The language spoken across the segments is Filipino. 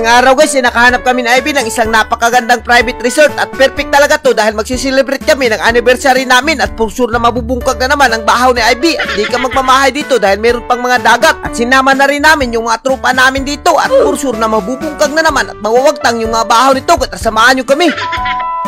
Ng araw guys, nakahanap kami ni Ivy ng isang napakagandang private resort at perfect talaga to dahil magsiselebrate kami ng anniversary namin at for sure na mabubungkag na naman ang bahaw ni Ivy at di ka magmamahay dito dahil meron pang mga dagat at sinama na rin namin yung mga tropa namin dito at for sure na mabubungkag na naman at mawawagtang yung mga bahaw nito at samahan nyo kami.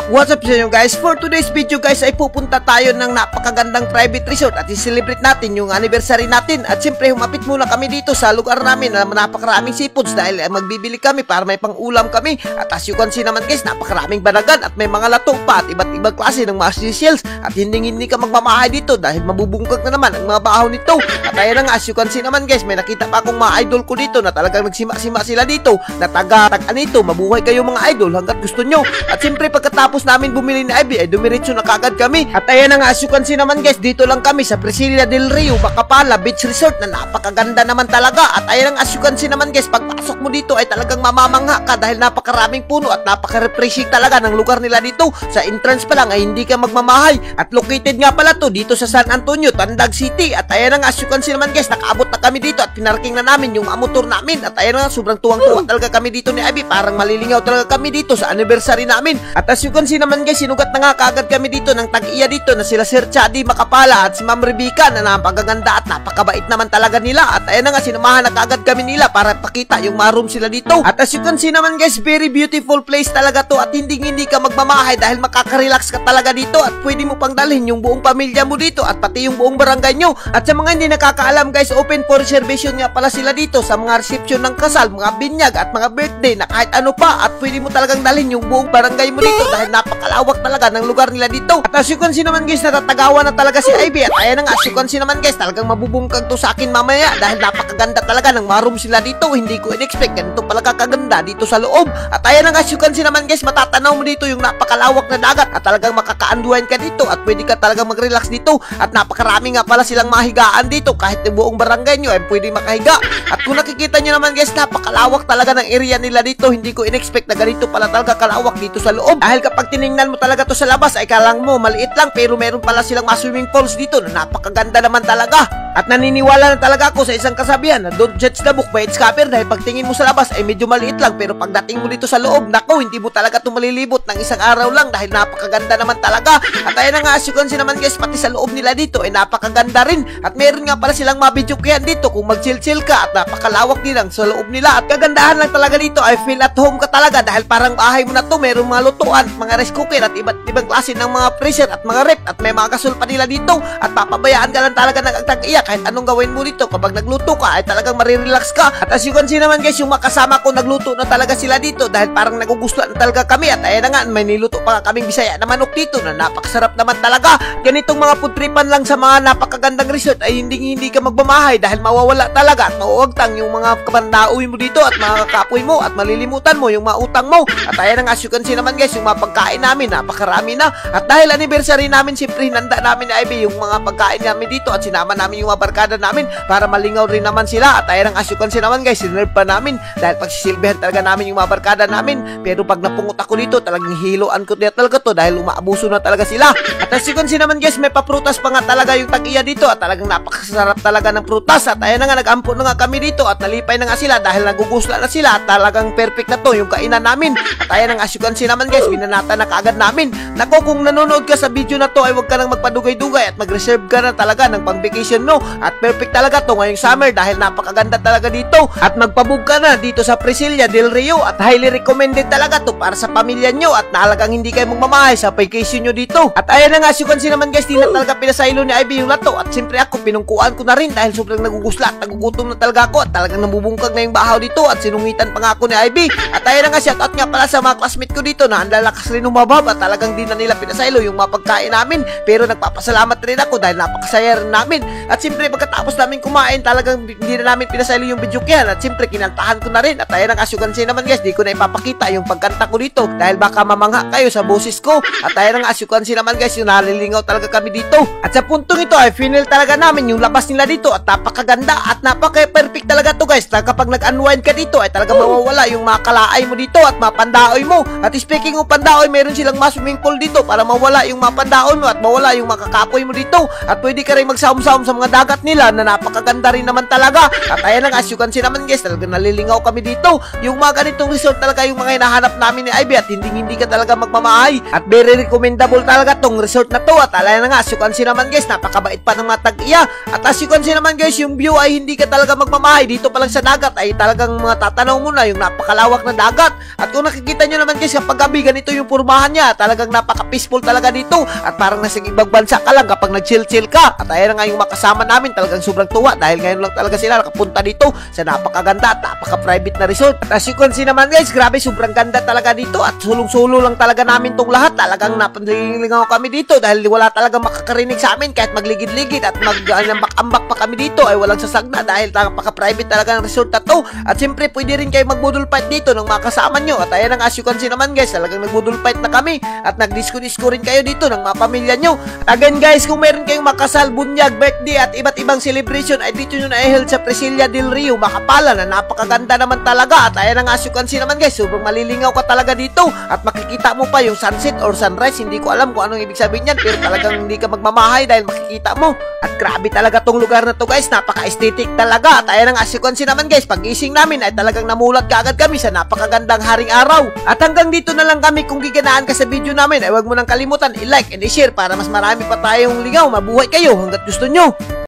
What's up sa inyo guys? For today's video guys ay pupunta tayo ng napakagandang private resort at i-celebrate natin yung anniversary natin at siyempre humapit muna kami dito sa lugar namin na napakaraming seafoods dahil magbibili kami para may pang-ulam kami at as you can see naman guys napakaraming banagan at may mga lato pa at iba't ibang klase ng mga seashells at hindi ka magmamahay dito dahil mabubungkag na naman ang mga bahaw nito at ayan na nga as you can see naman guys may nakita pa akong mga idol ko dito na talagang nagsima-sima sila dito na taga-anito mabuhay kayo mga idol hanggat gusto nyo at siyempre pagkatapos namin bumili ni Ivy ay dumiretso na kagad kami at ayan na nga as you can see naman guys dito lang kami sa Priscilla del Rio Macapala Beach Resort na napakaganda naman talaga at ayan na nga as you can see naman guys pagpasok mo dito ay talagang mamamangha ka dahil napakaraming puno at napaka-refreshing talaga ng lugar nila dito sa entrance pa lang ay hindi ka magmamahay at located nga pala to dito sa San Antonio Tandag City at ayan na nga as you can see naman guys nakaabot na kami dito at pinarking na namin yung mga motor namin at ayan na nga sobrang tuwang-tuwa talaga kami dito ni Ivy parang malilingaw talaga kami dito sa anniversary namin at as you can see naman guys, sinugat na nga kaagad kami dito ng tag-iya dito na sila Sir Chadi Macapala at si Ma'am Rebecca na napakaganda at napakabait naman talaga nila at ayan na nga sinamahan na kaagad kami nila para pakita yung mga room sila dito at as you can see naman guys, very beautiful place talaga to at hindi ka magmamahay dahil makaka-relax ka talaga dito at pwede mo pang dalhin yung buong pamilya mo dito at pati yung buong barangay nyo at sa mga hindi nakakaalam guys, open for reservation nga pala sila dito sa mga reception ng kasal, mga binyag at mga birthday na kahit ano pa at pwede mo talagang dalhin yung buong barangay mo dito dahil napakalawak talaga ng lugar nila dito at as you can see naman guys natatagawa na talaga si Ivy at ayan na nga as you can see naman guys talagang mabubungkag to sa akin mamaya dahil napakaganda talaga ng mga room sila dito hindi ko in-expect ganito pala kakaganda dito sa loob at ayan na nga as you can see naman guys matatanaw mo dito yung napakalawak na dagat at talagang makakaanduhan ka dito at pwede ka talagang mag-relax dito at napakarami nga pala silang mahigaan dito kahit yung buong barangay nyo ay pwede makahiga at kung nakikita nyo naman guys napakalawak talaga ng area nila dito hindi ko in-expect na ganito pala talaga kalawak dito sa loob dahil kapag tiningnan mo talaga to sa labas ay kalang mo maliit lang pero meron pala silang mga swimming pools dito na napakaganda naman talaga at naniniwala na talaga ako sa isang kasabihan na don't judge the book by its cover dahil pagtingin mo sa labas ay medyo maliit lang pero pagdating mo dito sa loob nako hindi mo talaga ito malilibot ng isang araw lang dahil napakaganda naman talaga at ayan na nga as you can see naman guys pati sa loob nila dito ay napakaganda rin at meron nga pala silang mabidyokehan dito kung mag-chill ka at napakalawak din lang sa loob nila at kagandahan lang talaga dito ay feel at home ka talaga dahil parang bahay mo na to meron mga lutuan, mga rice cooker at iba't ibang klase ng mga freezer at mga rep at may mga gasol pa nila dito at papabayaan ka lang talaga ng tag-iya kahit anong gawin mo dito kapag nagluto ka ay talagang marirelax ka at as you can see naman guys yung makasama ko nagluto na talaga sila dito dahil parang nagugustuhan na talaga kami at ayan na nga may niluto pa kaming bisaya na manok dito na napakasarap naman talaga ganitong mga food tripan lang sa mga napakagandang resort ay hindi ka magmamahay dahil mawawala talaga at mauwagtang yung mga kabandaoy mo dito at mga kapoy mo at malilimutan mo yung mga utang mo at ayan na nga as you can see naman guys yung mga pagkain namin napakarami na at dahil anniversary namin siyempre hinanda namin ni Ivy yung mga pagkain namin dito at sinama namin yung mga barkada namin para malingaw rin naman sila at ayan ang as you can see naman guys sinerve pa namin dahil pagsisilbihan talaga namin yung mga barkada namin pero pag napungot ako dito talagang hiloan ko talaga to dahil umaabuso na talaga sila at as you can see naman guys may paprutas pa nga talaga yung tag-iya dito at talagang napakasarap talaga ng prutas at ayan na nga nag-ampo na nga kami dito at nalipay na nga sila dahil nagugusla na sila at talagang perfect na to yung kainan namin at ayan ang as you can see naman guys binanata na kaagad namin nako kung nanonood ka sa video na to ay huwag ka nang magpadugay-dugay at mag-reserve ka na talaga ng pang-vacation no at perfect talaga to ngayong summer dahil napakaganda talaga dito at magpabug ka na dito sa Priscilla del Rio at highly recommended talaga to para sa pamilya nyo at talagang hindi kayo magmamahay sa vacation nyo dito at ayan na nga as you can see naman guys di na talaga pinasaylo ni Ivy yung lato at siyempre ako pinungkuan ko na rin dahil sobrang nagugusla at nagugutom na talaga ako at talagang nabubungkag na yung bahaw dito at sinungitan pa nga ako ni Ivy at ayan na nga shoutout nga pala sa mga classmate ko dito na ang lalakas rin umabab at talagang di na nila pinasaylo yung mga pagkain namin pero nagpapasalamat rin ako dahil napakasaya rin namin at siyempre pagkatapos namin kumain talagang hindi na namin pinasaylo yung video kaya at siyempre kinantahan ko na rin at ayan ang as you can see naman guys di ko na ipapakita yung pagkanta ko dito dahil baka mamangha kayo sa boses ko at ayan ang as you can see naman guys yung nalilingaw talaga kami dito at sa puntong ito ay final talaga namin yung labas nila dito at napakaganda at napaka-perfect talaga to guys na kapag nag-unwind ka dito ay talaga mawawala yung mga kalaay mo dito at mga pandaoy mo at speaking of pandaoy meron silang mga swimming pool dito para mawala yung mga pandaoy mo at mawala yung mga kakapoy mo dito at pwede ka rin magsaum-saum sa mga dagat nila na napakaganda rin naman talaga. At ayan na nga, as you can see naman guys, talagang nalilingaw kami dito. Yung mga ganitong resort talaga yung mga hinahanap namin ni Ivy at hindi ka talaga magmamahay. At very recommendable talaga tong resort na to. At ayan na nga, as you can see naman guys, napakabait pa ng mga tag-iya. At as you can see naman guys, yung view ay hindi ka talaga magmamahay. Dito pa lang sa dagat ay talagang mga tatanaw mo na yung napakalawak na dagat. At kung nakikita nyo naman guys, kapag gabi ganito yung purmahan niya, talagang napaka-peaceful talaga dito. At parang nasa ibang bansa ka lang kapag nag-chill-chill ka. At ayan na nga yung makasama namin, talagang sobrang tuwa dahil ngayon lang talaga sila nakapunta dito sa napakaganda at napaka-private na resort. At as you can see naman guys, grabe, sobrang ganda talaga dito at sulong-sulo lang talaga namin tong lahat. Talagang napanlingaw kami dito dahil wala talaga makakarinig sa amin kahit magligid-ligid at mag-ambak-ambak pa kami dito ay walang sasagna dahil napaka-private talaga ng resort na to. At siyempre pwede rin kayo mag-budol fight dito ng mga kasama nyo. At ayan ang as you can see naman guys, talagang nag-budol fight na kami at nag-disco-disco rin kayo dito ng mga pamilya nyo. Again guys, kung meron kayong makasal, bunyag, birthday at iba't ibang celebration ay dito nyo na-held sa Presilia del Rio, Makapala na napakaganda naman talaga. At ayan ang as you can see naman guys, sobrang malilingaw ka talaga dito at makikita mo pa yung sunset or sunrise. Hindi ko alam kung anong ibig sabihin yan, pero talagang hindi ka magmamahay dahil makikita mo. At grabe talaga tong lugar na to guys, napaka-aesthetic talaga. At ayan ang as you can see naman guys, pag-gising namin ay talagang namulat kaagad kami sa napakagandang haring araw. At hanggang dito na lang kami. Kung giganaan ka sa video namin ay huwag mo nang kalimutan i-like and i-share para mas marami pa tayong lingaw. Mabuhay kayo hanggat gusto nyo.